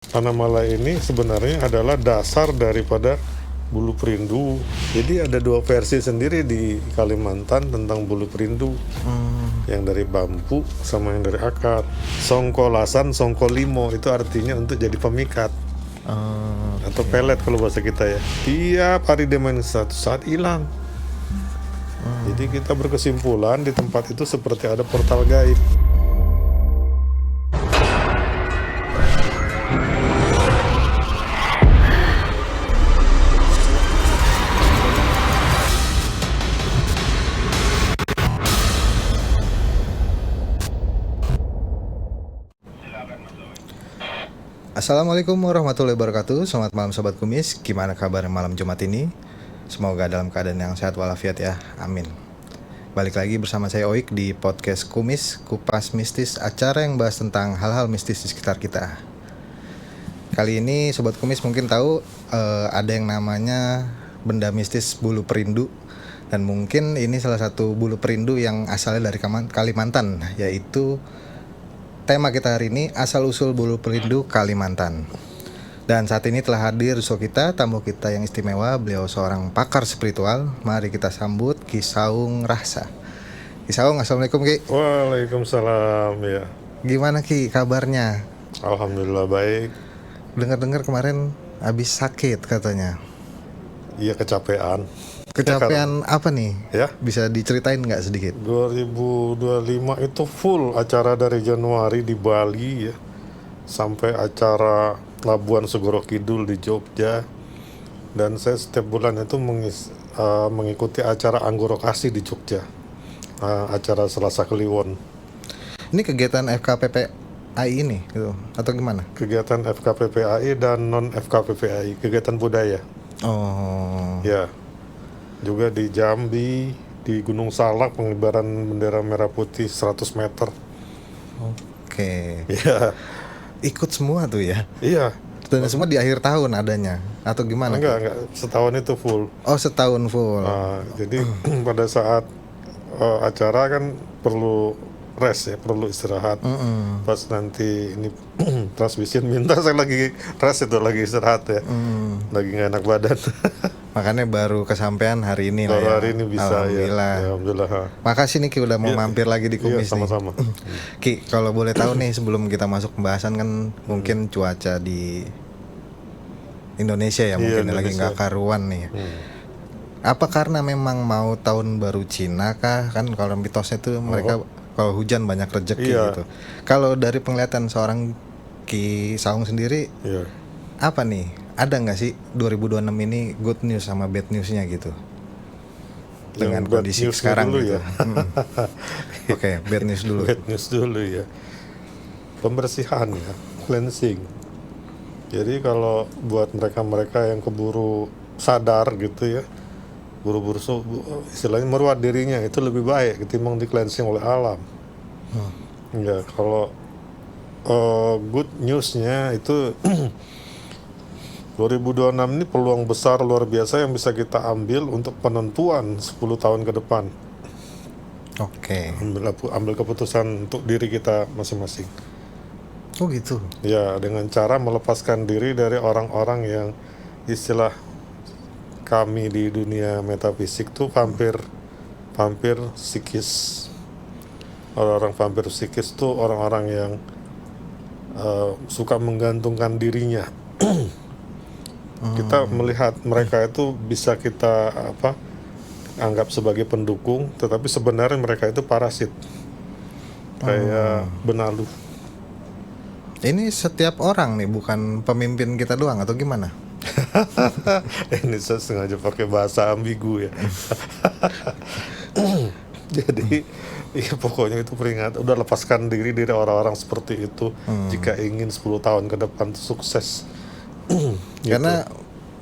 Tanah Malai ini sebenarnya adalah dasar daripada bulu perindu. Jadi ada dua versi sendiri di Kalimantan tentang bulu perindu. Yang dari bambu sama yang dari akar. Songkolasan, songkolimo itu artinya untuk jadi pemikat. Atau pelet kalau bahasa kita ya. Tiap hari dia main satu saat hilang. Jadi kita berkesimpulan di tempat itu seperti ada portal gaib. Assalamualaikum warahmatullahi wabarakatuh. Selamat malam Sobat Kumis. Gimana kabar malam Jumat ini? Semoga dalam keadaan yang sehat walafiat ya. Amin. Balik lagi bersama saya Oik di podcast Kumis, Kupas Mistis, acara yang bahas tentang hal-hal mistis di sekitar kita. Kali ini Sobat Kumis mungkin tahu ada yang namanya benda mistis bulu perindu. Dan mungkin ini salah satu bulu perindu yang asalnya dari Kalimantan, yaitu tema kita hari ini, asal-usul bulu perindu Kalimantan. Dan saat ini telah hadir usul kita, tamu kita yang istimewa. Beliau seorang pakar spiritual. Mari kita sambut Ki Saung Rahsa. Ki Saung, assalamualaikum Ki. Waalaikumsalam ya. Gimana Ki kabarnya? Alhamdulillah baik. Dengar-dengar kemarin habis sakit katanya. Iya, kecapean. Kecapean apa nih? Ya. Bisa diceritain nggak sedikit? 2025 itu full acara dari Januari di Bali ya, sampai acara Labuan Segoro Kidul di Jogja. Dan saya setiap bulan itu mengikuti acara Anggorokasi di Jogja, acara Selasa Kliwon. Ini kegiatan FKPPI ini gitu atau gimana? Kegiatan FKPPAI dan non FKPPAI, kegiatan budaya. Oh. Ya. Juga di Jambi, di Gunung Salak, pengibaran bendera merah putih 100 meter. Oke. Iya. Ikut semua tuh ya? Iya. Dan semua di akhir tahun adanya atau gimana? Enggak, setahun itu full. Oh, setahun full. Jadi pada saat acara kan perlu rest ya, perlu istirahat. Pas nanti ini transmission minta, saya lagi rest itu, lagi istirahat ya. Lagi gak enak badan. Makanya baru kesampaian hari ini lah ya. Hari ini bisa. Alhamdulillah. Ya, alhamdulillah. Makasih nih Ki udah mau mampir lagi di Kumis nih. Sama-sama. Ki, kalau boleh tahu nih sebelum kita masuk pembahasan kan mungkin cuaca di Indonesia ya mungkin lagi nggak karuan nih. Apa karena memang mau tahun baru Cina kah? Kan kalau mitosnya tuh mereka kalau hujan banyak rezeki gitu. Kalau dari penglihatan seorang Ki Saung sendiri, apa nih? Ada nggak sih 2026 ini good news sama bad newsnya gitu? Dengan Yang kondisi sekarang dulu gitu. ya. Oke, bad news dulu. Bad news dulu ya. Pembersihan ya, cleansing. Jadi kalau buat mereka-mereka yang keburu sadar gitu ya, buru-buru istilahnya meruat dirinya, itu lebih baik ketimbang di cleansing oleh alam. Ya, kalau good newsnya itu 2026 ini peluang besar luar biasa yang bisa kita ambil untuk penentuan 10 tahun ke depan. Oke. Ambil keputusan untuk diri kita masing-masing. Oh gitu. Ya, dengan cara melepaskan diri dari orang-orang yang istilah kami di dunia metafisik tuh vampir psikis. Orang-orang vampir psikis tuh orang-orang yang suka menggantungkan dirinya. Kita melihat mereka itu bisa kita anggap sebagai pendukung, tetapi sebenarnya mereka itu parasit, kayak benalu. Ini setiap orang nih, bukan pemimpin kita doang atau gimana? Ini saya sengaja pakai bahasa ambigu ya. Jadi ya pokoknya itu peringat, udah lepaskan diri dari orang-orang seperti itu jika ingin 10 tahun ke depan sukses. Karena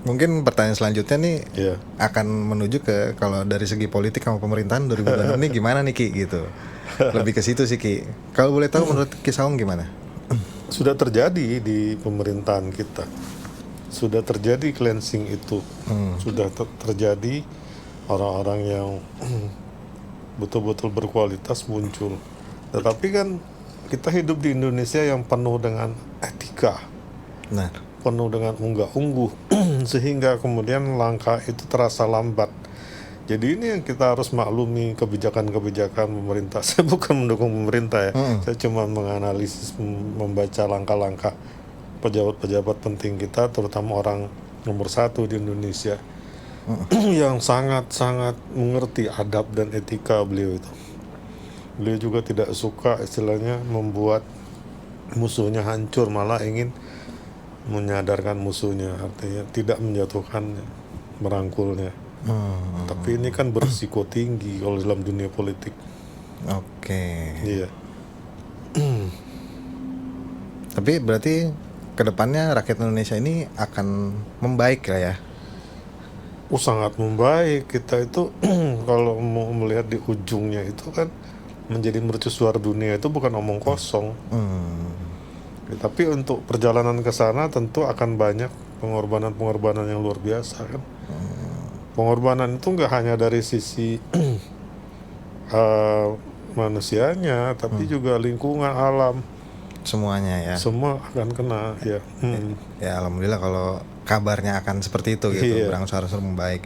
mungkin pertanyaan selanjutnya nih akan menuju ke kalau dari segi politik sama pemerintahan 2026 ini gimana nih Ki gitu. Lebih ke situ sih Ki. Kalau boleh tahu menurut Ki Saung gimana? Sudah terjadi di pemerintahan kita. Sudah terjadi cleansing itu. Sudah terjadi orang-orang yang betul-betul berkualitas muncul. Tetapi kan kita hidup di Indonesia yang penuh dengan etika. Nah, penuh dengan unggah-ungguh sehingga kemudian langkah itu terasa lambat. Jadi ini yang kita harus maklumi kebijakan-kebijakan pemerintah. Saya bukan mendukung pemerintah ya, saya cuma menganalisis, membaca langkah-langkah pejabat-pejabat penting kita, terutama orang nomor 1 di Indonesia yang sangat-sangat mengerti adab dan etika beliau itu. Beliau juga tidak suka istilahnya membuat musuhnya hancur, malah ingin menyadarkan musuhnya, artinya tidak menjatuhkannya, merangkulnya. Tapi ini kan berisiko tinggi kalau dalam dunia politik. oke. Iya. Tapi berarti kedepannya rakyat Indonesia ini akan membaik lah ya. Sangat membaik. Kita itu kalau mau melihat di ujungnya itu kan menjadi mercusuar dunia itu bukan omong kosong. Tapi untuk perjalanan ke sana tentu akan banyak pengorbanan-pengorbanan yang luar biasa kan. Pengorbanan itu nggak hanya dari sisi manusianya, tapi juga lingkungan, alam, Semuanya ya. semua akan kena ya. Ya alhamdulillah kalau kabarnya akan seperti itu gitu, Iya. berangsur-angsur membaik.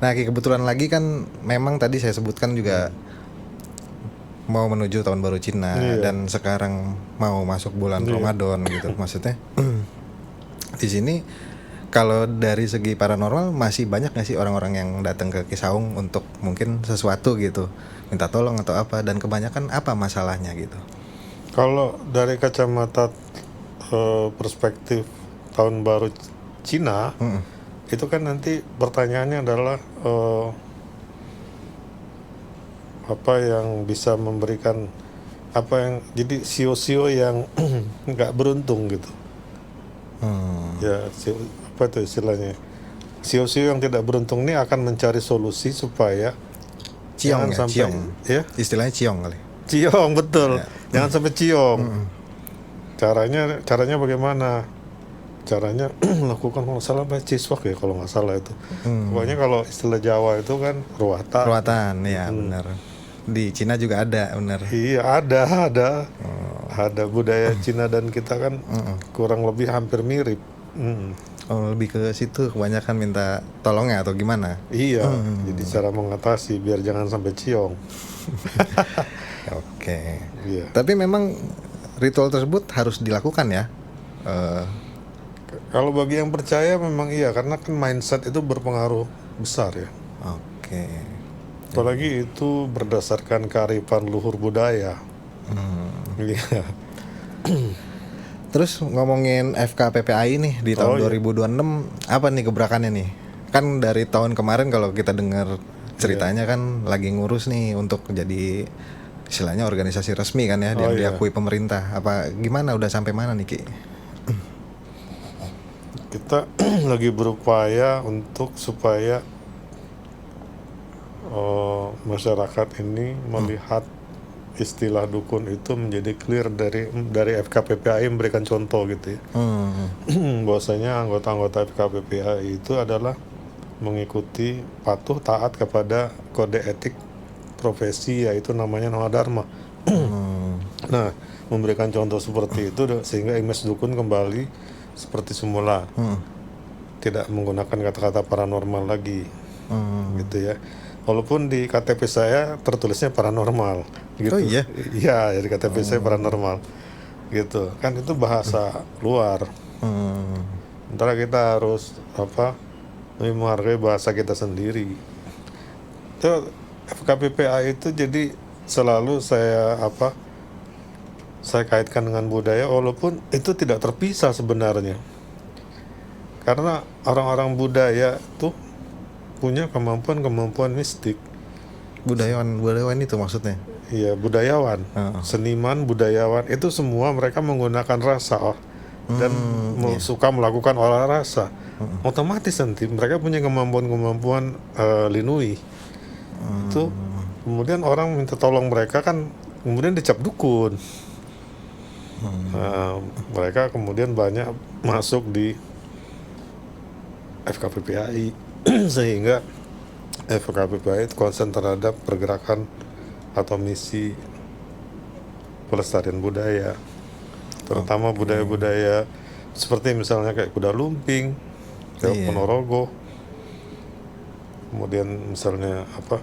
Nah, kebetulan lagi kan memang tadi saya sebutkan juga mau menuju tahun baru Cina dan sekarang mau masuk bulan Ramadan gitu. Maksudnya di sini kalau dari segi paranormal masih banyak nggak sih orang-orang yang datang ke Kisaung untuk mungkin sesuatu gitu, minta tolong atau apa, dan kebanyakan apa masalahnya gitu? Kalau dari kacamata perspektif tahun baru Cina, itu kan nanti pertanyaannya adalah apa yang bisa memberikan apa yang jadi sio-sio yang nggak beruntung gitu. Ya, apa itu istilahnya? Sio-sio yang tidak beruntung ini akan mencari solusi supaya Ciong jangan ya, sampai ciong. ya. Istilahnya ciong kali. Ciong, betul. Jangan sampai ciong. Caranya bagaimana? Caranya melakukan, kalau salah ciswak ya kalau nggak salah itu. Pokoknya kalau istilah Jawa itu kan ruatan. Ruatan, ya benar. Di Cina juga ada, benar. Iya, ada budaya Cina dan kita kan kurang lebih hampir mirip. Oh, lebih ke situ kebanyakan minta tolongnya atau gimana? Iya, jadi cara mengatasi biar jangan sampai ciong. Oke. Iya. Tapi memang ritual tersebut harus dilakukan ya. Kalau bagi yang percaya memang iya, karena kan mindset itu berpengaruh besar ya. Oke. Apalagi itu berdasarkan kearifan luhur budaya. Iya. Terus ngomongin FKPPAI nih di tahun 2026, apa nih gebrakannya nih? Kan dari tahun kemarin kalau kita dengar ceritanya kan lagi ngurus nih untuk jadi istilahnya organisasi resmi kan ya, yang diakui pemerintah. Apa gimana, udah sampai mana nih Ki? Kita lagi berupaya untuk supaya masyarakat ini melihat istilah dukun itu menjadi clear dari FKPPAI memberikan contoh gitu ya. Bahwasanya anggota-anggota FKPPAI itu adalah mengikuti, patuh, taat kepada kode etik profesi, yaitu namanya Nawa Dharma. Nah, memberikan contoh seperti itu sehingga image dukun kembali seperti semula. Tidak menggunakan kata-kata paranormal lagi. Gitu ya. Walaupun di KTP saya tertulisnya paranormal gitu. Oh iya? Iya, di KTP saya paranormal. Gitu. Kan itu bahasa luar. Sementara kita harus menghargai bahasa kita sendiri. Itu FKPPA itu jadi selalu saya kaitkan dengan budaya, walaupun itu tidak terpisah sebenarnya. Karena orang-orang budaya tuh punya kemampuan mistik. Budayawan itu maksudnya? Iya, budayawan, seniman, budayawan itu semua mereka menggunakan rasa dan suka melakukan olah rasa. Otomatis nanti mereka punya kemampuan linui. Itu kemudian orang minta tolong mereka kan kemudian dicap dukun. Mereka kemudian banyak masuk di FKPPAI sehingga FKPPAI itu konsen terhadap pergerakan atau misi pelestarian budaya, terutama budaya-budaya seperti misalnya kayak Kuda Lumping, kayak Iya. Ponorogo, kemudian misalnya apa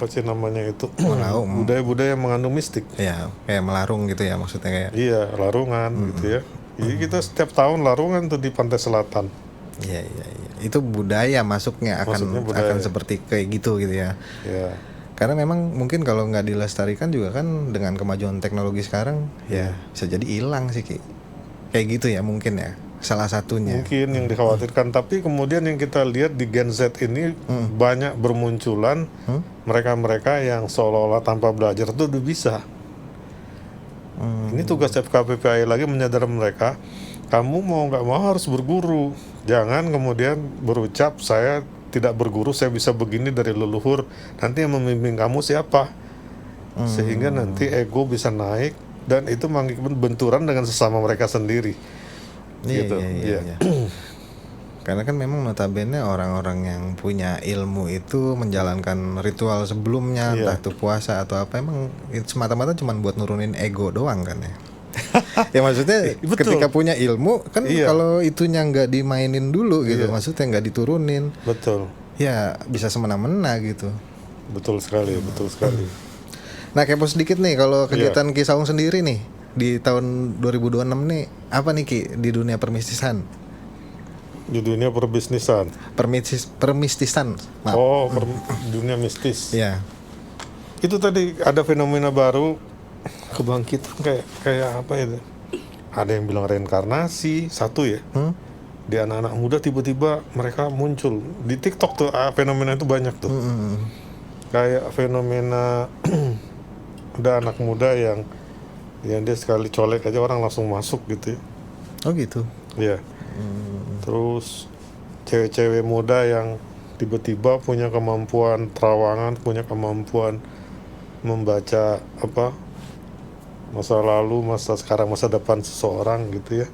sih namanya itu Melaung. budaya-budaya yang mengandung mistik. Ya, kayak melarung gitu ya maksudnya kayak. Iya, larungan gitu ya. Jadi kita setiap tahun larungan tuh di pantai selatan. Iya, iya, iya. Itu budaya masuknya Maksudnya akan budaya. seperti kayak gitu ya. Ya, Karena memang mungkin kalau nggak dilestarikan juga kan dengan kemajuan teknologi sekarang ya bisa jadi hilang sih Ki. Kayak gitu ya mungkin ya. Salah satunya. mungkin yang dikhawatirkan. Tapi kemudian yang kita lihat di Gen Z ini banyak bermunculan mereka-mereka yang seolah-olah tanpa belajar itu udah bisa. Ini tugas FKPPI lagi menyadarkan mereka, kamu mau nggak mau harus berguru. Jangan kemudian berucap, saya tidak berguru, saya bisa begini dari leluhur. Nanti yang membimbing kamu siapa? Sehingga nanti ego bisa naik dan itu mengakibatkan benturan dengan sesama mereka sendiri. Iya, Gitu. iya, iya, Iya. iya. Karena kan memang notabene orang-orang yang punya ilmu itu menjalankan ritual sebelumnya, Iya. entah itu puasa atau apa, emang itu semata-mata cuma buat nurunin ego doang kan ya. Ya maksudnya Betul. ketika punya ilmu kan Iya. kalau itunya nggak dimainin dulu gitu, Iya. maksudnya nggak diturunin, Betul. ya bisa semena-mena gitu. Betul sekali, betul sekali. Nah kepo sedikit nih kalau Iya. kegiatan Ki Saung sendiri nih di tahun 2026 nih apa nih Ki di dunia permistisan? Di dunia perbisnisan. Permistisan, maaf. Oh, dunia mistis. Ya. Itu tadi ada fenomena baru kebangkitan kayak apa itu? Ada yang bilang reinkarnasi, satu ya. Di anak-anak muda tiba-tiba mereka muncul di TikTok tuh, fenomena itu banyak tuh. Kayak fenomena ada anak muda yang dia sekali colek aja orang langsung masuk gitu ya. Oh gitu. Iya. Terus cewek-cewek muda yang tiba-tiba punya kemampuan terawangan, punya kemampuan membaca masa lalu, masa sekarang, masa depan seseorang gitu ya.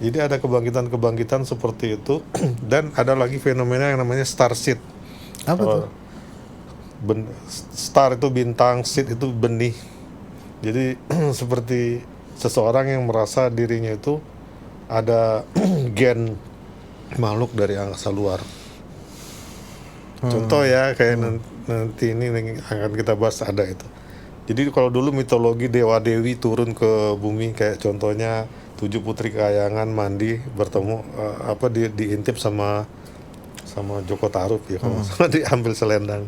Jadi ada kebangkitan-kebangkitan seperti itu. Dan ada lagi fenomena yang namanya star seed. Apa tuh? Star itu bintang, seed itu benih. Jadi seperti seseorang yang merasa dirinya itu ada gen makhluk dari angkasa luar. Contoh ya kayak nanti ini akan kita bahas ada itu. Jadi kalau dulu mitologi dewa dewi turun ke bumi kayak contohnya 7 putri kayangan mandi bertemu diintip sama Joko Tarub ya kalau nggak salah, diambil selendang.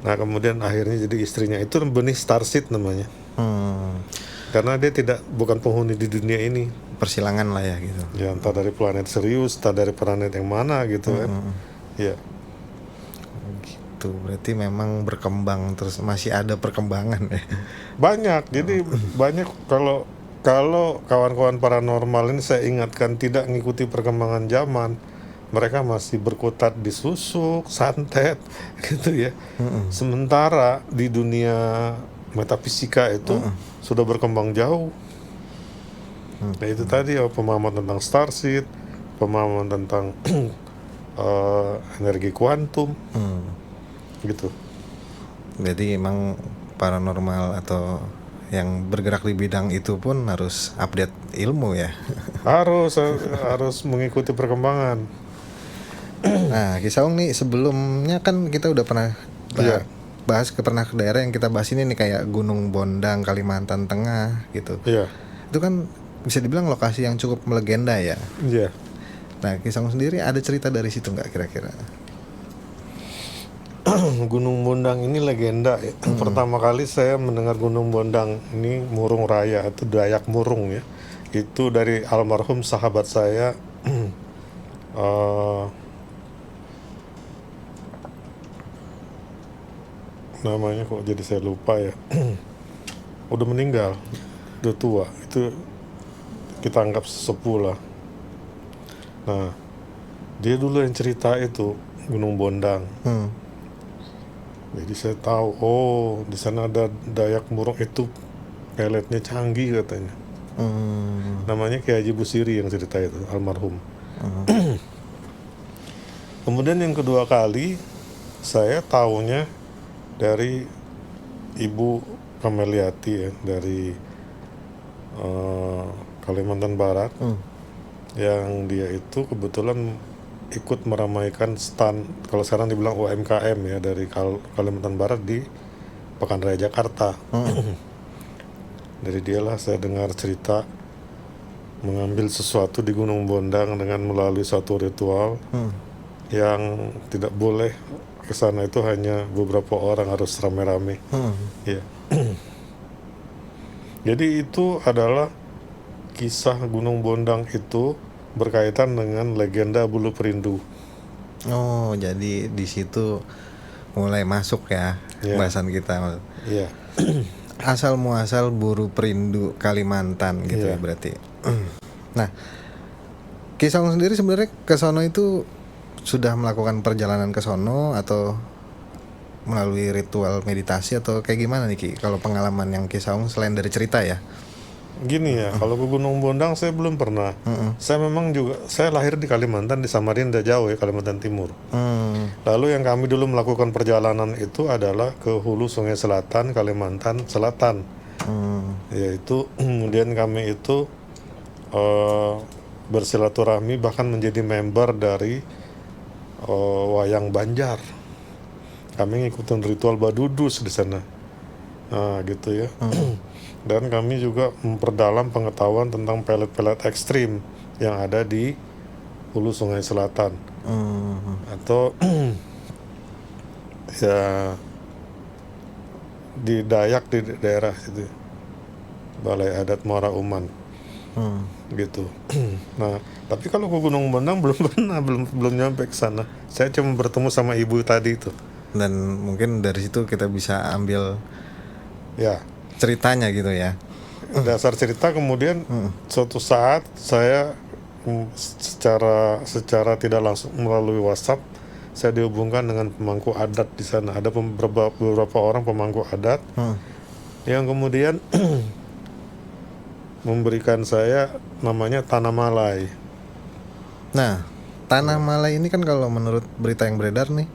Nah kemudian akhirnya jadi istrinya, itu benih starseed namanya. Karena dia bukan penghuni di dunia ini. Persilangan lah ya gitu. Ya entah dari planet Sirius, entah dari planet yang mana gitu kan. Ya. Gitu. Berarti memang berkembang terus masih ada perkembangan ya. Banyak. Jadi banyak kalau kawan-kawan paranormal ini saya ingatkan tidak mengikuti perkembangan zaman. Mereka masih berkutat di susuk, santet gitu ya. Sementara di dunia metafisika itu sudah berkembang jauh. Nah itu tadi pemahaman tentang starseed, pemahaman tentang energi kuantum, gitu. Jadi emang paranormal atau yang bergerak di bidang itu pun harus update ilmu ya. Harus mengikuti perkembangan. Nah, Ki Saung nih sebelumnya kan kita udah pernah bahas ke daerah yang kita bahas ini nih kayak Gunung Bondang, Kalimantan Tengah gitu. Iya. Itu kan bisa dibilang lokasi yang cukup melegenda ya. Iya. Nah, Ki Saung sendiri ada cerita dari situ nggak kira-kira? Gunung Bondang ini legenda ya. Pertama kali saya mendengar Gunung Bondang ini Murung Raya, itu Dayak Murung ya. Itu dari almarhum sahabat saya namanya kok jadi saya lupa ya. Udah meninggal, udah tua. Itu kita anggap sesepuh lah. Nah, dia dulu yang cerita itu Gunung Bondang. Jadi saya tahu, di sana ada Dayak Murung, itu peletnya canggih katanya. Namanya Kiai Haji Busiri yang cerita itu, almarhum. Kemudian yang kedua kali saya tahunya dari Ibu Kameliati ya, dari Kalimantan Barat, yang dia itu kebetulan ikut meramaikan stand, kalau sekarang dibilang UMKM ya, dari Kalimantan Barat di Pekan Raya Jakarta. Dari dialah saya dengar cerita mengambil sesuatu di Gunung Bondang dengan melalui suatu ritual yang tidak boleh ke sana, itu hanya beberapa orang, harus rame-rame. Ya. Jadi itu adalah kisah Gunung Bondang itu berkaitan dengan legenda Bulu Perindu. Oh, jadi di situ mulai masuk ya bahasan kita. Iya. Asal muasal Buru Perindu Kalimantan gitu ya berarti. Nah, Ki Saung sendiri sebenarnya ke sono itu sudah melakukan perjalanan ke sono atau melalui ritual meditasi atau kayak gimana nih Ki? Kalau pengalaman yang Ki Saung selain dari cerita ya? Gini ya, kalau ke Gunung Bondang saya belum pernah. Saya memang juga, saya lahir di Kalimantan, di Samarinda, jauh ya, Kalimantan Timur. Lalu yang kami dulu melakukan perjalanan itu adalah ke hulu Sungai Selatan, Kalimantan Selatan. Yaitu kemudian kami itu bersilaturahmi, bahkan menjadi member dari Wayang Banjar. Kami ngikutin ritual Badudus di sana. Nah, gitu ya. Dan kami juga memperdalam pengetahuan tentang pelet-pelet ekstrim yang ada di hulu Sungai Selatan. Atau ya di Dayak, di daerah situ, Balai Adat Muara Uman. Gitu. Nah, tapi kalau ke Gunung Bondang belum pernah, belum nyampe ke sana. Saya cuma bertemu sama ibu tadi itu. Dan mungkin dari situ kita bisa ambil Ya, ceritanya gitu ya. dasar cerita. Kemudian suatu saat saya secara tidak langsung melalui WhatsApp, saya dihubungkan dengan pemangku adat di sana. Ada beberapa orang pemangku adat yang kemudian memberikan saya namanya Tanah Malai. Nah, Tanah Malai ini kan kalau menurut berita yang beredar nih,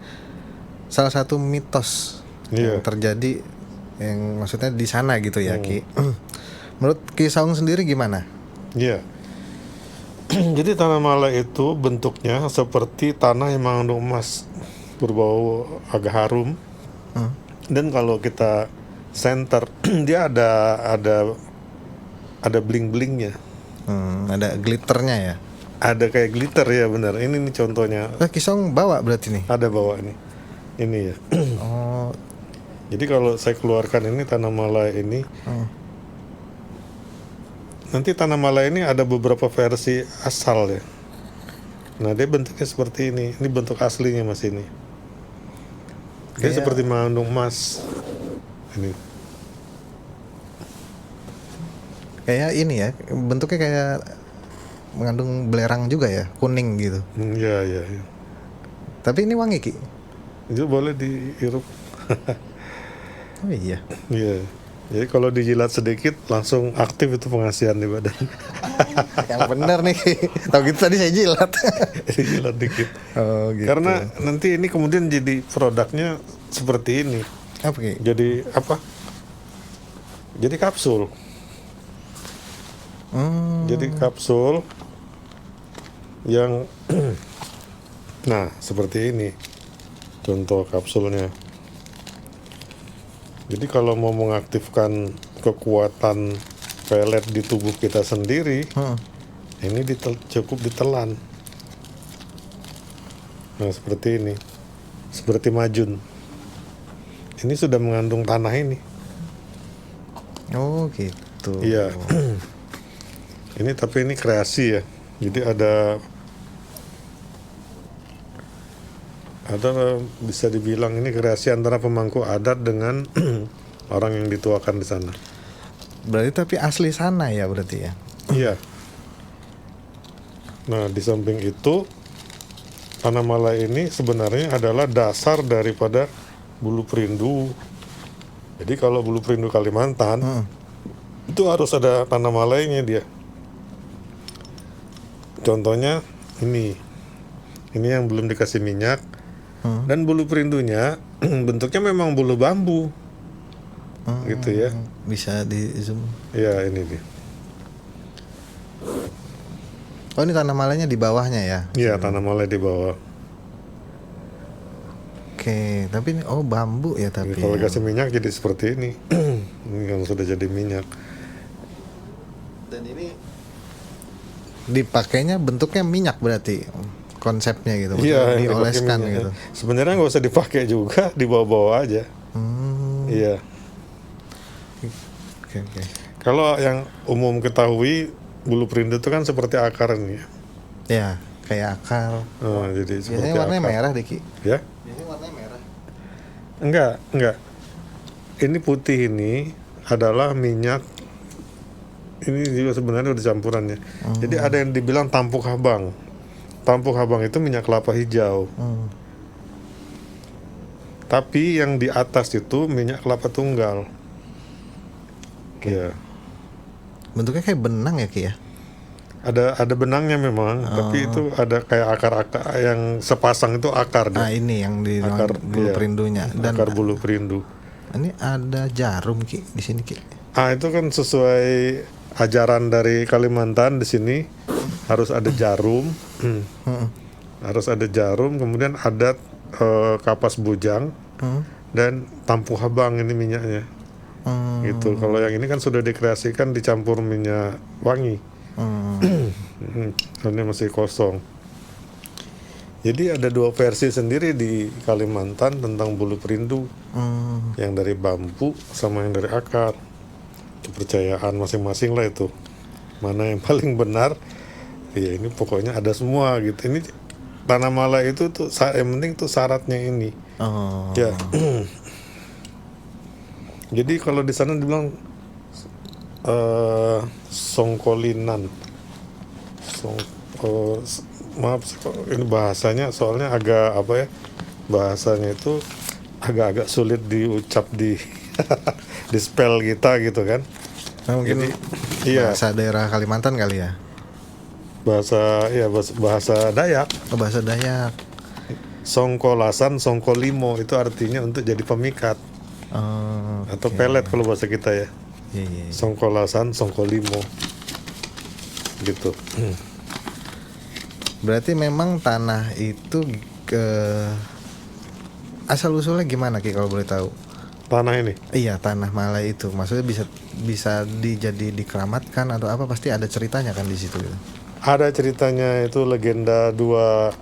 salah satu mitos yang terjadi, yang maksudnya di sana gitu ya Ki. Menurut Ki Saung sendiri gimana? Iya. Jadi Tanah Malai itu bentuknya seperti tanah yang mengandung emas, berbau agak harum. Dan kalau kita center, dia ada bling-blingnya. Ada glitternya ya. Ada kayak glitter ya, benar. Ini nih contohnya. Nah, Ki Saung bawa berarti nih. Ada bawa nih. Ini ya. Oh. Jadi kalau saya keluarkan ini Tanah Malai ini, nanti Tanah Malai ini ada beberapa versi asal ya. Nah, dia bentuknya seperti ini. Ini bentuk aslinya Mas ini. Dia seperti mengandung emas. Ini. Kayak ini ya, bentuknya kayak mengandung belerang juga ya, kuning gitu. Iya. Tapi ini wangi Ki. Itu boleh dihirup. Oh iya. Iya. Jadi kalau dijilat sedikit langsung aktif itu pengasihan di badan. Yang benar nih. Tahu gitu tadi saya jilat. Dijilat dikit. Oh gitu. Karena nanti ini kemudian jadi produknya seperti ini. Apa Ki? Jadi apa? Jadi kapsul. Jadi kapsul yang nah, seperti ini. Contoh kapsulnya. Jadi kalau mau mengaktifkan kekuatan pelet di tubuh kita sendiri, ini cukup ditelan. Nah, seperti ini. Seperti majun. Ini sudah mengandung tanah ini. Oh gitu. Iya. Ini tapi ini kreasi ya. Jadi ada bisa dibilang ini kreasi antara pemangku adat dengan orang yang dituakan di sana. Berarti tapi asli sana ya berarti ya. Iya. Nah, di samping itu Tanah Malai ini sebenarnya adalah dasar daripada Bulu Perindu. Jadi kalau Bulu Perindu Kalimantan itu harus ada Tanah Malainya dia. Contohnya ini yang belum dikasih minyak. Dan bulu perindunya bentuknya memang bulu bambu. Gitu ya. Bisa di zoom. Ya, ini nih. Oh, ini tanah malainya di bawahnya ya? Iya, tanah malai di bawah. Oke, tapi ini bambu ya Jadi tapi. kalau Ya. kasih minyak jadi seperti ini. Ini kan sudah jadi minyak. Dan ini dipakainya bentuknya minyak berarti konsepnya gitu. Iya, Maksudnya yang dipakai dioleskan minyak. gitu. Sebenarnya nggak usah dipakai juga, dibawa-bawa aja. Iya. Oke. Kalau yang umum ketahui bulu perindu itu kan seperti akar nih. Ya, kayak akar. Jadi seperti Biasanya warnanya akar. merah, Diki. Ya? Biasanya warnanya merah. Enggak. Ini putih ini adalah minyak. Ini juga sebenarnya udah campurannya. Jadi ada yang dibilang tampuk habang. Tampuk habang itu minyak kelapa hijau. Tapi yang di atas itu minyak kelapa tunggal. Iya. Bentuknya kayak benang ya, Ki ya? Ada benangnya memang, tapi itu ada kayak akar-akar yang sepasang itu akar dia. Ini yang di Akar, bulu iya. perindunya. Dan Akar bulu perindu. ini ada jarum, Ki, di sini, Ki. Itu kan sesuai ajaran dari Kalimantan. Di sini harus ada jarum. Harus ada jarum, kemudian ada kapas bujang dan tampuk habang ini minyaknya. Gitu. Kalau yang ini kan sudah dikreasikan dicampur minyak wangi. Ini masih kosong. Jadi ada dua versi sendiri di Kalimantan tentang bulu perindu. Yang dari bambu sama yang dari akar. Kepercayaan masing-masing lah itu. Mana yang paling benar? Ya ini pokoknya ada semua gitu. Ini tanah malai itu tuh yang penting tuh syaratnya ini. Ya. Jadi kalau di sana dibilang songkolinan. Maaf ini bahasanya soalnya agak apa ya? Bahasanya itu agak-agak sulit diucap di di spell kita gitu kan. Mungkin Iya, bahasa daerah Kalimantan kali ya? bahasa Dayak. Bahasa Dayak. Songkolasan, songkolimo itu artinya untuk jadi pemikat atau pelet kalau bahasa kita ya. Iya. Songkolasan, songkolimo gitu. Berarti memang tanah itu asal usulnya gimana, Ki, kalau boleh tahu? Tanah ini Iya, tanah malai itu maksudnya bisa dikeramatkan atau apa, pasti ada ceritanya kan di situ gitu. ada ceritanya, itu legenda dua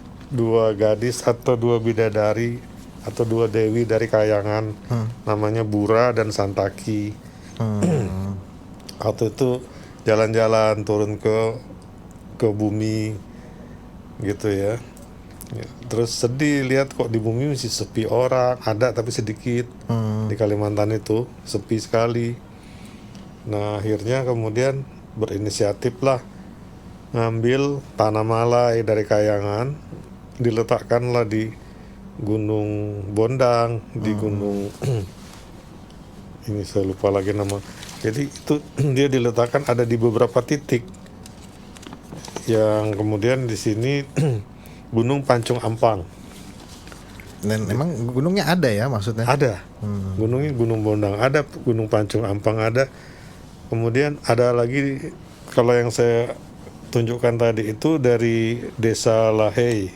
gadis atau dua bidadari atau dua dewi dari Kayangan, namanya Bura dan Santaki. Waktu itu jalan-jalan turun ke bumi gitu ya. Terus sedih lihat kok di bumi masih sepi orang, ada tapi sedikit. Di Kalimantan itu sepi sekali. Nah akhirnya kemudian berinisiatif lah ngambil tanah malai dari Kayangan, diletakkanlah di Gunung Bondang, di gunung ini saya lupa lagi nama. Jadi itu dia diletakkan ada di beberapa titik. Yang kemudian di sini Gunung Pancung Ampang. Dan emang gunungnya ada ya maksudnya? Ada. Gunungnya Gunung Bondang, ada Gunung Pancung Ampang ada. Kemudian ada lagi kalau yang saya tunjukkan tadi itu dari Desa Lahey.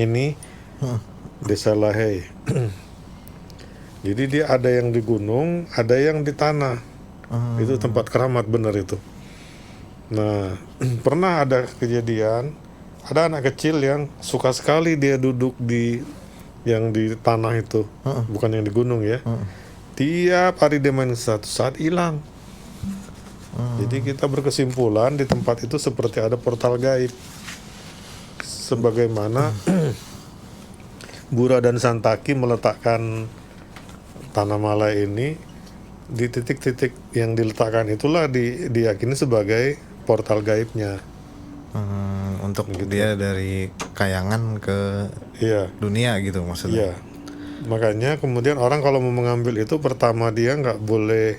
Ini Desa Lahey. Jadi dia ada yang di gunung, ada yang di tanah. Itu tempat keramat benar itu. Nah, pernah ada kejadian, ada anak kecil yang suka sekali dia duduk di yang di tanah itu, bukan yang di gunung ya. Tiap hari dia main, satu saat hilang. Jadi kita berkesimpulan di tempat itu seperti ada portal gaib. Sebagaimana Bura dan Santaki meletakkan tanah malai ini di titik-titik yang diletakkan itulah diyakini sebagai portal gaibnya. Untuk dia dari Kayangan ke dunia gitu maksudnya. Iya. Makanya kemudian orang kalau mau mengambil itu pertama dia nggak boleh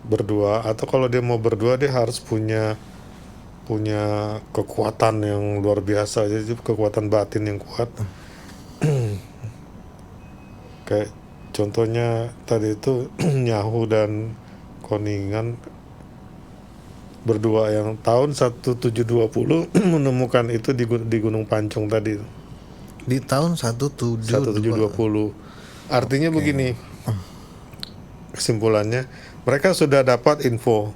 berdua, atau kalau dia mau berdua dia harus punya kekuatan yang luar biasa, jadi kekuatan batin yang kuat. Kayak contohnya tadi itu Nyahu dan Koningan berdua yang tahun 1720 menemukan itu di Gunung Pancung tadi. Di tahun 1720. 1720. Artinya begini, kesimpulannya mereka sudah dapat info.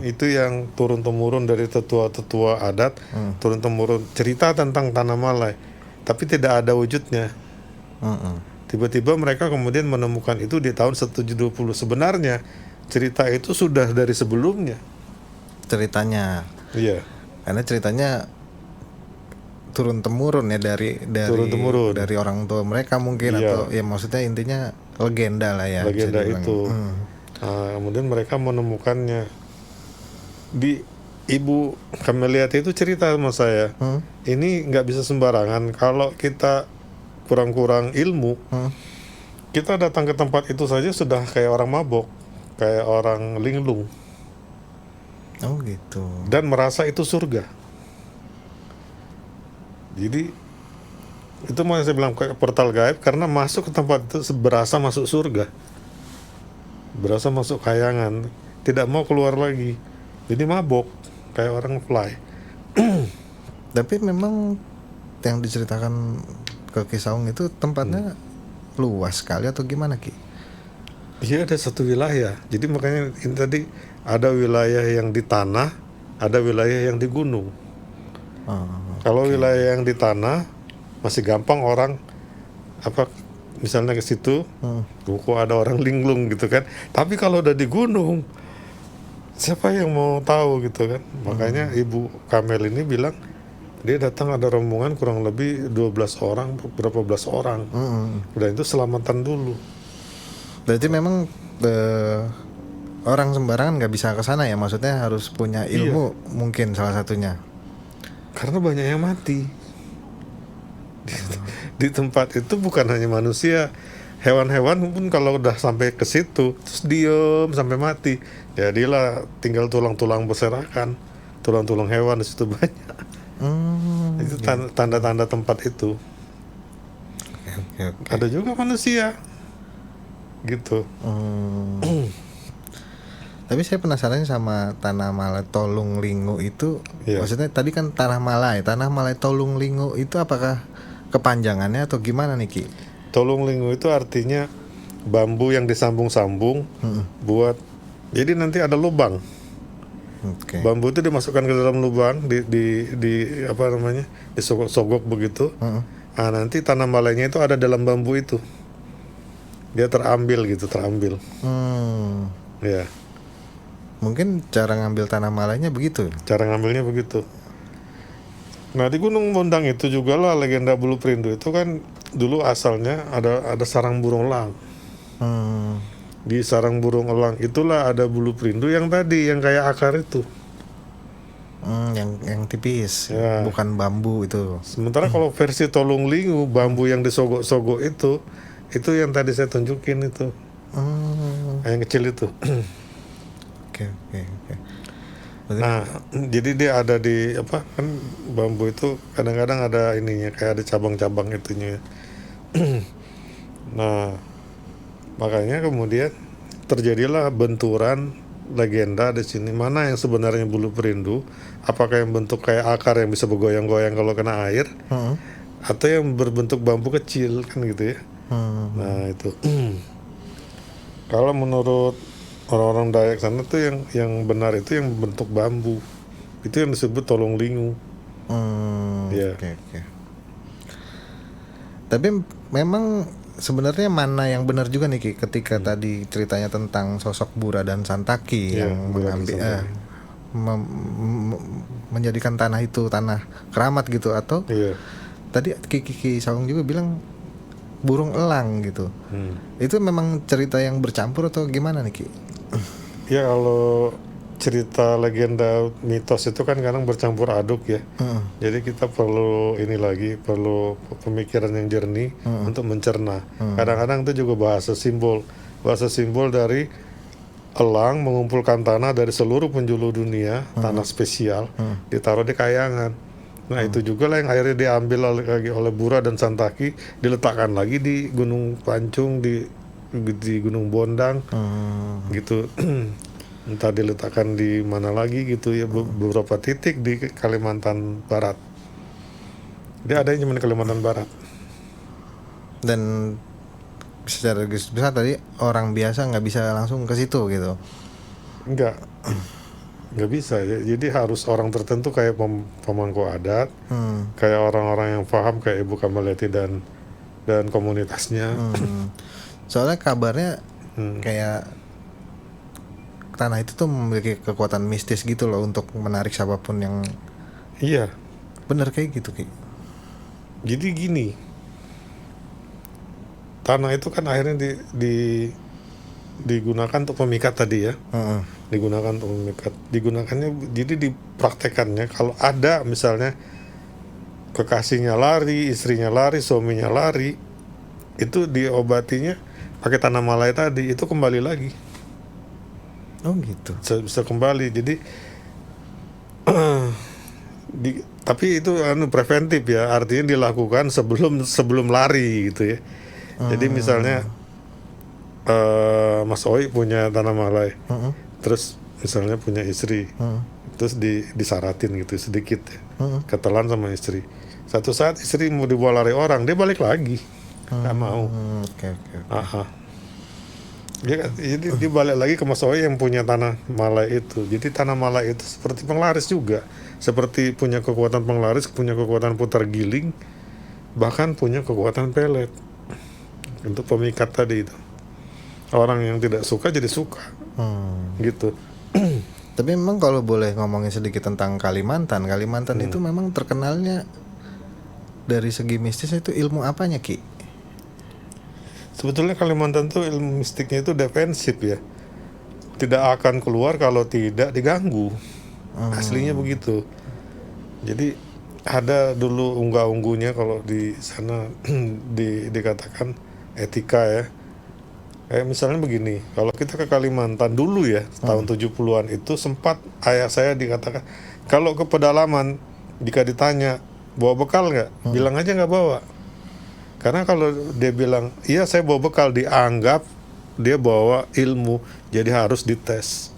Itu yang turun temurun dari tetua-tetua adat, turun temurun cerita tentang Tanah Malai, tapi tidak ada wujudnya. Tiba-tiba mereka kemudian menemukan itu di tahun 1720. Sebenarnya cerita itu sudah dari sebelumnya. Ceritanya. Iya. Karena ceritanya turun temurun ya dari Turun-temurun. dari orang tua mereka mungkin, Iya. atau ya maksudnya intinya legenda lah ya. bisa Legenda dibilang. itu. Nah, kemudian mereka menemukannya. Di Ibu Kameliati itu cerita sama saya, ini nggak bisa sembarangan. Kalau kita kurang-kurang ilmu, kita datang ke tempat itu saja sudah kayak orang mabok, kayak orang linglung, Oh gitu. dan merasa itu surga. Jadi itu mau saya bilang kayak portal gaib, karena masuk ke tempat itu berasa masuk surga, berasa masuk kayangan, tidak mau keluar lagi. Jadi mabok kayak orang fly. Tapi memang yang diceritakan ke Ki Saung itu tempatnya luas sekali atau gimana Ki? Iya, ada satu wilayah. Jadi makanya ini tadi ada wilayah yang di tanah, ada wilayah yang di gunung. Kalau wilayah yang di tanah masih gampang orang misalnya ke situ, kok ada orang linglung gitu kan. Tapi kalau udah di gunung, siapa yang mau tahu gitu kan. Makanya Ibu Kamel ini bilang dia datang ada rombongan kurang lebih 12 orang, berapa belas orang. Udah itu selamatan dulu. Berarti memang orang sembarangan nggak bisa ke sana ya, maksudnya harus punya ilmu mungkin salah satunya. Karena banyak yang mati. Di tempat itu bukan hanya manusia, hewan-hewan pun kalau udah sampai ke situ terus diem sampai mati, jadilah tinggal tulang-tulang berserakan, tulang-tulang hewan di situ banyak. Itu tanda-tanda tempat itu. Oke. Ada juga manusia gitu. Tapi saya penasaran sama Tanah Malai Tolung Lingu itu. Iya. Maksudnya tadi kan Tanah Malai Tolung Lingu itu apakah kepanjangannya atau gimana nih Ki? Tolung Lingu itu artinya bambu yang disambung-sambung buat, jadi nanti ada lubang. Oke. Bambu itu dimasukkan ke dalam lubang, di apa namanya, disogok-sogok begitu. Nah, nanti tanah malainya itu ada dalam bambu itu. Dia terambil. Ya, Mungkin cara ngambil tanah malainya begitu. cara ngambilnya begitu. Nah, di Gunung Bondang itu juga lah legenda Bulu Perindu itu kan dulu asalnya ada sarang burung elang. Di sarang burung elang itulah ada Bulu Perindu yang tadi yang kayak akar itu. Yang tipis, Ya. bukan bambu itu. Sementara kalau versi Tolung Lingu, bambu yang disogok-sogok itu yang tadi saya tunjukin itu, yang kecil itu. Oke. Berarti- Nah, jadi dia ada di apa kan, bambu itu kadang-kadang ada ininya, kayak ada cabang-cabang itunya. Nah, makanya kemudian terjadilah benturan legenda di sini, mana yang sebenarnya Bulu Perindu, apakah yang bentuk kayak akar yang bisa bergoyang-goyang kalau kena air, atau yang berbentuk bambu kecil kan gitu ya. Nah itu kalau menurut orang-orang Dayak sana tuh yang benar itu yang bentuk bambu, itu yang disebut Tolong Lingu. Ya. Oke. Tapi memang sebenarnya mana yang benar juga nih Ki, ketika tadi ceritanya tentang sosok Bura dan Santaki Iya, yang Bura dan mengambil Santaki. menjadikan tanah itu tanah keramat gitu, atau Iya. tadi Ki Saung juga bilang burung elang gitu. Itu memang cerita yang bercampur atau gimana nih Ki? Ya, kalau cerita legenda mitos itu kan kadang bercampur aduk ya. Jadi kita perlu perlu pemikiran yang jernih untuk mencerna. Kadang-kadang itu juga bahasa simbol dari elang mengumpulkan tanah dari seluruh penjuru dunia, tanah spesial, ditaruh di kayangan. Nah itu juga lah yang akhirnya diambil lagi oleh Bura dan Santaki, diletakkan lagi di Gunung Pancung, di Gunung Bondang gitu. entah diletakkan di mana lagi gitu ya, beberapa titik di Kalimantan Barat. Dia ada yang cuma di Kalimantan Barat. Dan secara garis besar tadi orang biasa nggak bisa langsung ke situ gitu. Nggak bisa ya. Jadi harus orang tertentu kayak pemangku adat, kayak orang-orang yang paham kayak Ibu Kamaliati dan komunitasnya. Soalnya kabarnya kayak tanah itu tuh memiliki kekuatan mistis gitu loh untuk menarik siapapun yang. Iya. Bener kayak gitu Ki. Jadi gini, tanah itu kan akhirnya digunakan untuk pemikat tadi ya. Digunakan untuk pemikat. Digunakannya, jadi dipraktekannya kalau ada misalnya kekasihnya lari, istrinya lari, suaminya lari, itu diobatinya pakai tanah malai tadi, itu kembali lagi. Oh gitu. Bisa kembali. Jadi tapi itu preventif ya, artinya dilakukan sebelum lari gitu ya. Jadi misalnya Mas Oi punya tanah malai, terus misalnya punya istri, terus disaratin gitu sedikit ya, ketelan sama istri. Satu saat istri mau dibawa lari orang, dia balik lagi, nggak mau. Oke. Jadi dia balik lagi ke Mas Oi yang punya tanah malai itu. Jadi tanah malai itu seperti penglaris juga, seperti punya kekuatan penglaris, punya kekuatan putar giling, bahkan punya kekuatan pelet untuk pemikat tadi itu. Orang yang tidak suka jadi suka, gitu. Tapi memang kalau boleh ngomongin sedikit tentang Kalimantan itu memang terkenalnya dari segi mistis itu ilmu apanya Ki? Sebetulnya Kalimantan tuh ilmu mistiknya itu defensif ya, tidak akan keluar kalau tidak diganggu. Aslinya begitu. Jadi ada dulu unggah-unggunya kalau di sana dikatakan etika ya. Kayak misalnya begini, kalau kita ke Kalimantan dulu ya, tahun 70-an itu sempat ayah saya dikatakan, kalau ke pedalaman jika ditanya bawa bekal nggak, bilang aja nggak bawa. Karena kalau dia bilang, iya saya bawa bekal, dianggap dia bawa ilmu, jadi harus dites.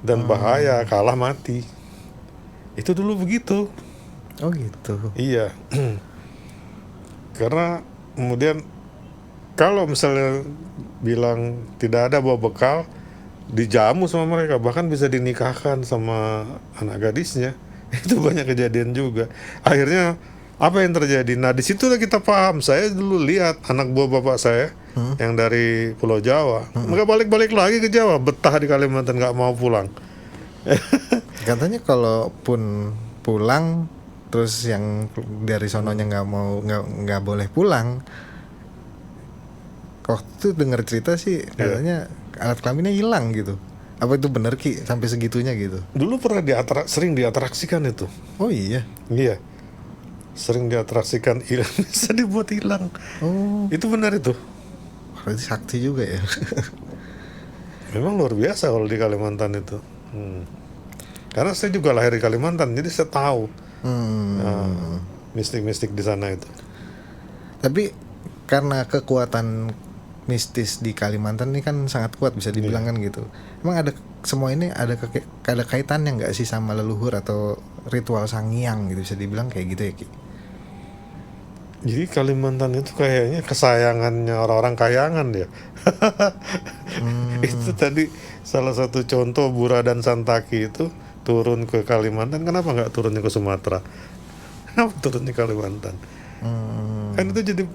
Dan bahaya, kalah mati. Itu dulu begitu. Oh gitu. Iya. Karena kemudian kalau misalnya bilang tidak ada bawa bekal, dijamu sama mereka, bahkan bisa dinikahkan sama anak gadisnya. Itu banyak kejadian juga. Akhirnya apa yang terjadi? Nah disitulah kita paham. Saya dulu lihat anak buah bapak saya yang dari Pulau Jawa, mereka balik-balik lagi ke Jawa, betah di Kalimantan, nggak mau pulang. Katanya kalaupun pulang, terus yang dari sononya nggak boleh pulang. Waktu itu dengar cerita sih katanya alat kelaminnya hilang gitu. Apa itu benar Ki sampai segitunya gitu? Dulu pernah sering diatraksikan itu. Oh iya. Iya. Sering diatraksikan, bisa dibuat hilang. Oh. Itu benar itu. Berarti sakti juga ya. Memang luar biasa kalau di Kalimantan itu. Karena saya juga lahir di Kalimantan, jadi saya tahu mistik-mistik di sana itu. Tapi karena kekuatan mistis di Kalimantan ini kan sangat kuat bisa dibilang kan gitu. Emang semua ini ada kaitannya nggak sih sama leluhur atau ritual Sangiang gitu, bisa dibilang kayak gitu ya Ki? Jadi Kalimantan itu kayaknya kesayangannya orang-orang kayangan ya. Itu tadi salah satu contoh Bura dan Santaki itu turun ke Kalimantan. Kenapa nggak turunnya ke Sumatera? Kenapa turunnya ke Kalimantan? Kan itu jadi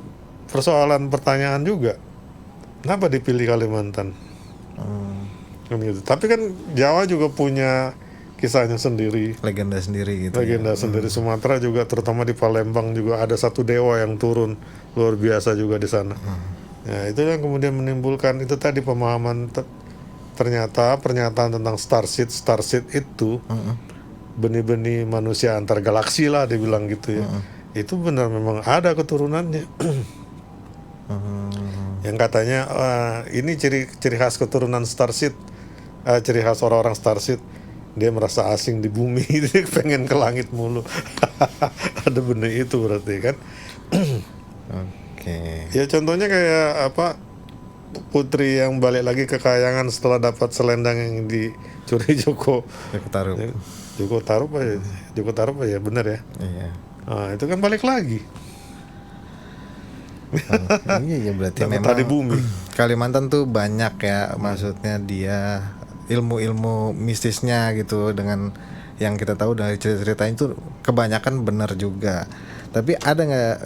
persoalan pertanyaan juga. Kenapa dipilih Kalimantan? Gitu. Tapi kan Jawa juga punya kisahnya sendiri, legenda sendiri gitu. Legenda sendiri. Sumatera juga, terutama di Palembang juga ada satu dewa yang turun luar biasa juga di sana. Ya, itu yang kemudian menimbulkan itu tadi pemahaman ternyata pernyataan tentang starseed itu benih-benih manusia antar galaksi lah dibilang gitu ya. Itu benar memang ada keturunannya. Yang katanya ini ciri khas keturunan starseed, ciri khas orang-orang starseed, dia merasa asing di bumi, dia pengen ke langit mulu. Ada benih itu berarti kan. Oke. Ya contohnya kayak apa, putri yang balik lagi ke kayangan setelah dapat selendang yang dicuri Joko. Joko Tarub. Joko Tarub apa ya? Joko Tarub apa ya? Bener ya? Iya. Nah, itu kan balik lagi. Iya berarti Dapat memang tadi bumi. Kalimantan tuh banyak ya, maksudnya dia ilmu-ilmu mistisnya gitu, dengan yang kita tahu dari cerita-cerita itu kebanyakan benar juga. Tapi ada nggak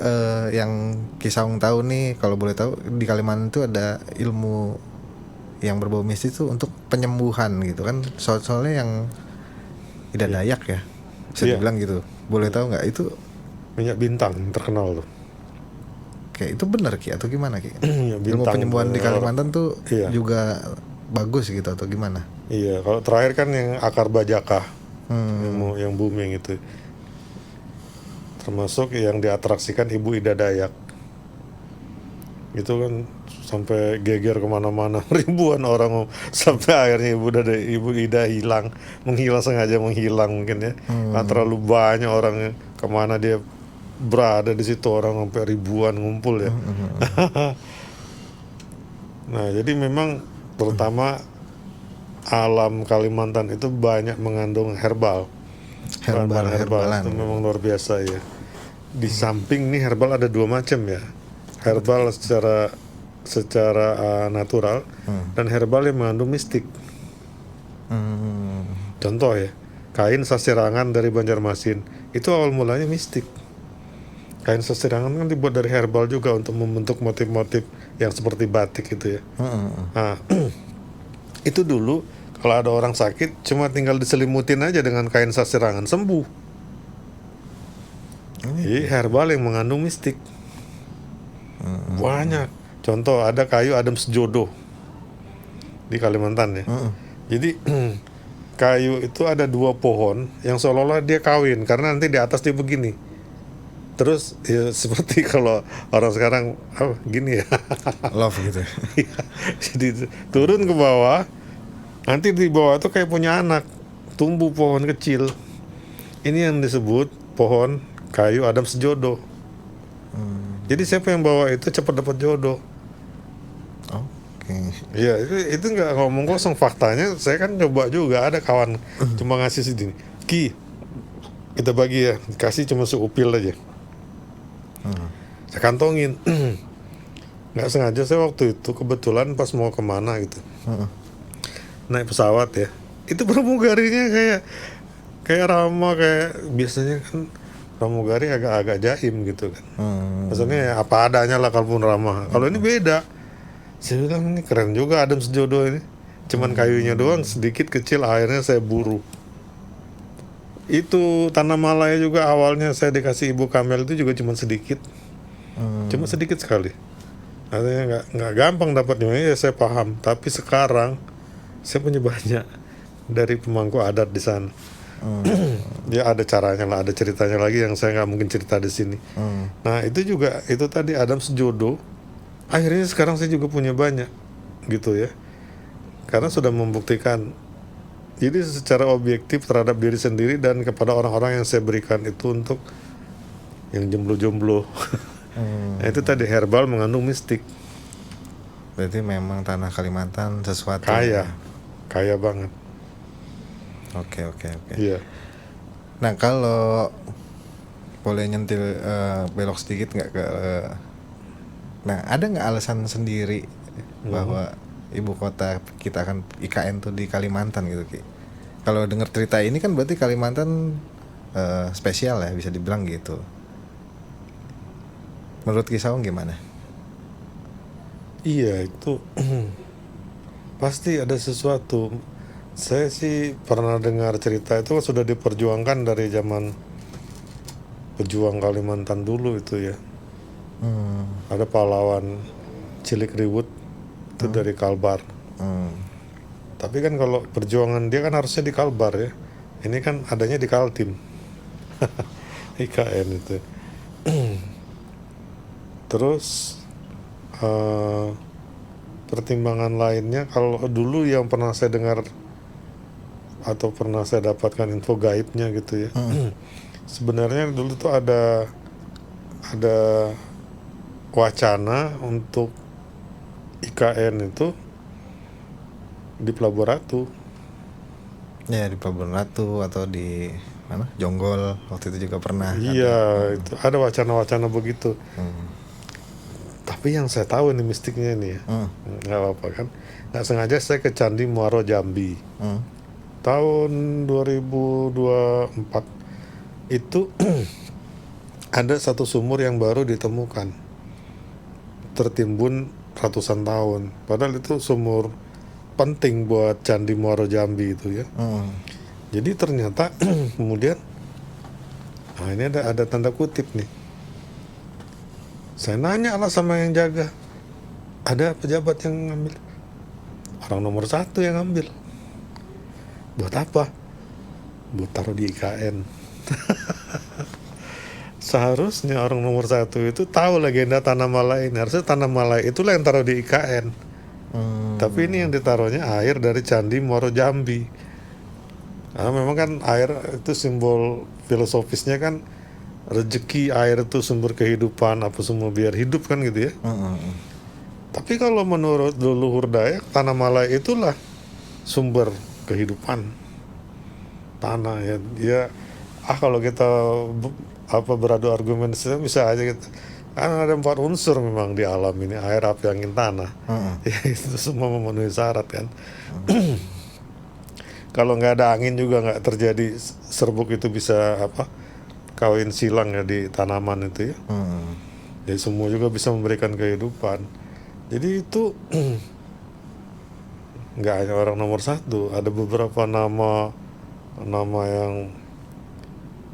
yang Kisaung tahu nih, kalau boleh tahu, di Kalimantan itu ada ilmu yang berbau mistis tuh untuk penyembuhan gitu kan? Soalnya yang Ida Dayak ya, bisa Iya. dibilang gitu. Boleh tahu nggak itu Minyak bintang terkenal tuh. kayak itu benar Ki atau gimana Ki? Minyak Ilmu bintang penyembuhan di tuh. Kalimantan tuh Iya. juga bagus gitu atau gimana? Iya, kalau terakhir kan yang akar bajaka, yang booming itu, termasuk yang diatraksikan Ibu Ida Dayak, itu kan sampai geger kemana-mana, ribuan orang, sampai akhirnya Ibu Ida menghilang sengaja menghilang mungkin ya, karena terlalu banyak orangnya, kemana dia berada di situ orang sampai ribuan ngumpul ya. Nah, jadi memang terutama alam Kalimantan itu banyak mengandung herbal. Bahan-bahan herbal Herbalan. itu memang luar biasa ya. Di samping nih herbal ada dua macam ya. Herbal secara natural dan herbal yang mengandung mistik. Contoh ya, kain sasirangan dari Banjarmasin itu awal mulanya mistik. Kain sasirangan kan dibuat dari herbal juga untuk membentuk motif-motif yang seperti batik gitu ya. Nah, itu dulu kalau ada orang sakit cuma tinggal diselimutin aja dengan kain sasirangan sembuh. Jadi herbal yang mengandung mistik banyak. Contoh ada kayu adem sejodoh di Kalimantan ya. Jadi kayu itu ada dua pohon yang seolah-olah dia kawin karena nanti di atas dia begini. Terus ya seperti kalau orang sekarang gini ya. Love gitu. Iya. Jadi turun ke bawah, nanti di bawah itu kayak punya anak, tumbuh pohon kecil. Ini yang disebut pohon kayu Adam sejodoh. Jadi siapa yang bawa itu cepat dapat jodoh. Oke. Iya, itu nggak ngomong kosong, faktanya. Saya kan coba juga, ada kawan cuma ngasih segini, Ki, kita bagi ya, kasih cuma seupil aja. Saya kantongin. Nggak sengaja saya waktu itu kebetulan pas mau kemana gitu, naik pesawat ya, itu pramugarinya kayak ramah, kayak biasanya kan pramugari agak-agak jaim gitu kan. Maksudnya ya apa adanya lah kalaupun ramah. Kalau ini beda. Saya bilang ini keren juga adem sejodoh ini. Cuman kayunya doang sedikit kecil, akhirnya saya buru. Itu tanah Malaya juga awalnya saya dikasih Ibu Kamel itu juga cuma sedikit. Cuma sedikit sekali. Artinya nggak gampang dapatnya, ya saya paham. Tapi sekarang saya punya banyak dari pemangku adat di sana. Ya ada caranya lah, ada ceritanya lagi yang saya nggak mungkin cerita di sini. Nah itu juga, itu tadi Adam sejodoh. Akhirnya sekarang saya juga punya banyak, gitu ya. Karena sudah membuktikan. Jadi secara objektif terhadap diri sendiri dan kepada orang-orang yang saya berikan itu untuk yang jomblo-jomblo. Nah, itu tadi herbal mengandung mistik. Berarti memang tanah Kalimantan sesuatu Kaya banget. Oke. Iya. Nah kalau boleh nyentil belok sedikit nggak ke nah ada nggak alasan sendiri bahwa ibu kota kita akan IKN tuh di Kalimantan gitu Ki? Kalau dengar cerita ini kan berarti Kalimantan spesial ya, bisa dibilang gitu. Menurut Kisaung gimana? Iya, itu pasti ada sesuatu. Saya sih pernah dengar cerita itu sudah diperjuangkan dari zaman pejuang Kalimantan dulu itu ya. Ada pahlawan Cilik Riwut itu dari Kalbar. Tapi kan kalau perjuangan dia kan harusnya di Kalbar ya. Ini kan adanya di Kaltim. IKN itu. Terus pertimbangan lainnya, kalau dulu yang pernah saya dengar atau pernah saya dapatkan info gaibnya gitu ya. Sebenarnya dulu tuh ada wacana untuk IKN itu di Pelabuhan Ratu. Ya di Pelabuhan Ratu atau di mana? Jonggol waktu itu juga pernah. Iya, itu ada wacana-wacana begitu. Tapi yang saya tahu ini mistiknya ini ya, nggak apa-apa kan. Nggak sengaja saya ke Candi Muaro Jambi. Tahun 2024 itu ada satu sumur yang baru ditemukan, tertimbun ratusan tahun. Padahal itu sumur penting buat Candi Muaro Jambi itu ya. Jadi ternyata kemudian, nah ini ada tanda kutip nih. Saya nanya lah sama yang jaga, ada pejabat yang ngambil, orang nomor 1 yang ngambil. Buat apa? Buat taruh di IKN. Seharusnya orang nomor 1 itu tahu legenda Tanah Malai ini. Harusnya Tanah Malai itulah yang taruh di IKN. Tapi ini yang ditaruhnya air dari Candi Muaro Jambi. Nah, memang kan air itu simbol filosofisnya kan, rezeki, air itu sumber kehidupan, apa semua biar hidup kan gitu ya. Tapi kalau menurut leluhur Dayak, Tanah Malai itulah sumber kehidupan tanah ya. Dia kalau kita beradu argumen bisa aja gitu. Kan ada 4 unsur memang di alam ini, air, api, angin, tanah. Ya, itu semua memenuhi syarat kan. Kalau nggak ada angin juga nggak terjadi serbuk itu bisa kawin silang ya di tanaman itu ya. Jadi semua juga bisa memberikan kehidupan. Jadi itu nggak hanya orang nomor 1, ada beberapa nama yang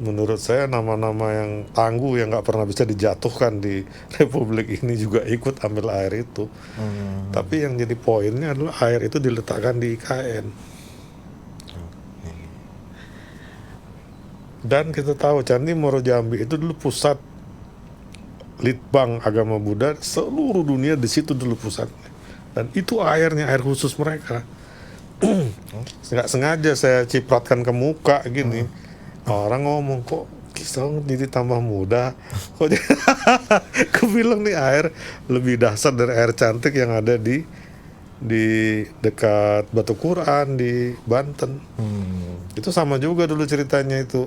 menurut saya nama-nama yang tangguh yang nggak pernah bisa dijatuhkan di Republik ini juga ikut ambil air itu. Tapi yang jadi poinnya adalah air itu diletakkan di IKN. Dan kita tahu Candi Muaro Jambi itu dulu pusat litbang agama Buddha seluruh dunia, di situ dulu pusatnya. Dan itu airnya air khusus mereka. Nggak sengaja saya cipratkan ke muka gini. Orang ngomong, kok Kisaung jadi tambah muda. Kok aku bilang nih air lebih dahsyat dari air cantik yang ada di dekat Batu Quran di Banten. Itu sama juga dulu ceritanya itu.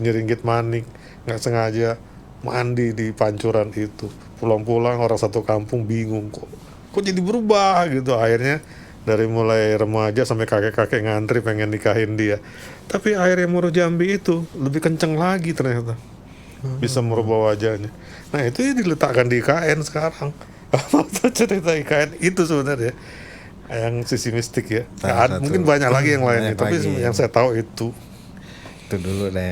Nyeringgit Manik nggak sengaja mandi di pancuran itu, pulang-pulang orang satu kampung bingung kok jadi berubah gitu airnya, dari mulai remaja sampai kakek-kakek ngantri pengen nikahin dia. Tapi air yang Muaro Jambi itu lebih kenceng lagi ternyata, bisa merubah wajahnya. Nah itu ya diletakkan di IKN sekarang. Cerita IKN itu sebenarnya yang sisi mistik ya. Mungkin banyak lagi yang lainnya, tapi yang saya tahu itu dulu deh.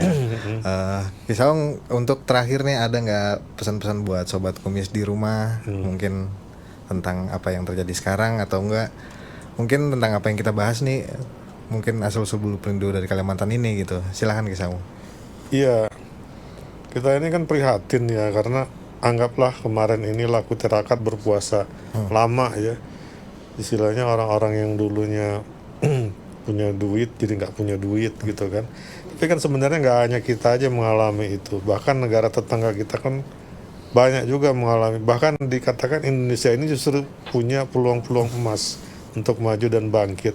Kisaung, untuk terakhir nih ada nggak pesan-pesan buat sobat kumis di rumah, mungkin tentang apa yang terjadi sekarang, atau enggak mungkin tentang apa yang kita bahas nih, mungkin asal-usul bulu perindu dari Kalimantan ini gitu. Silakan Kisaung. Iya, kita ini kan prihatin ya, karena anggaplah kemarin ini laku tirakat berpuasa lama ya. Istilahnya orang-orang yang dulunya punya duit jadi nggak punya duit gitu kan. Tapi kan sebenarnya nggak hanya kita aja mengalami itu, bahkan negara tetangga kita kan banyak juga mengalami. Bahkan dikatakan Indonesia ini justru punya peluang-peluang emas untuk maju dan bangkit.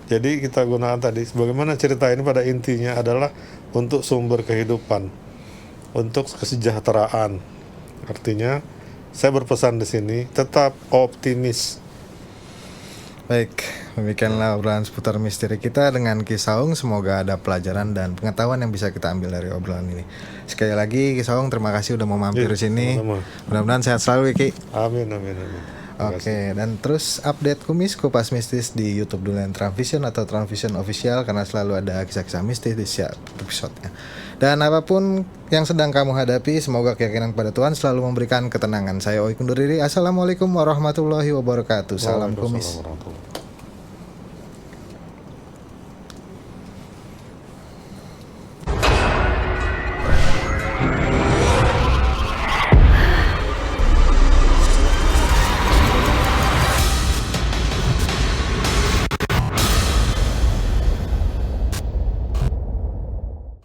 Jadi kita gunakan tadi, bagaimana cerita ini pada intinya adalah untuk sumber kehidupan, untuk kesejahteraan. Artinya saya berpesan di sini tetap optimis. Baik, demikianlah obrolan seputar misteri kita dengan Kisaung. Semoga ada pelajaran dan pengetahuan yang bisa kita ambil dari obrolan ini. Sekali lagi Kisaung, terima kasih udah mau mampir di sini. Mudah-mudahan sehat selalu Ki. Amin. Oke, dan terus update kumis kupas mistis di YouTube Dulen Transvision atau Transvision Official, karena selalu ada kisah-kisah mistis di setiap episode-nya. Dan apapun yang sedang kamu hadapi, semoga keyakinan pada Tuhan selalu memberikan ketenangan. Saya Oik undur diri. Assalamualaikum warahmatullahi wabarakatuh. Salam kumis.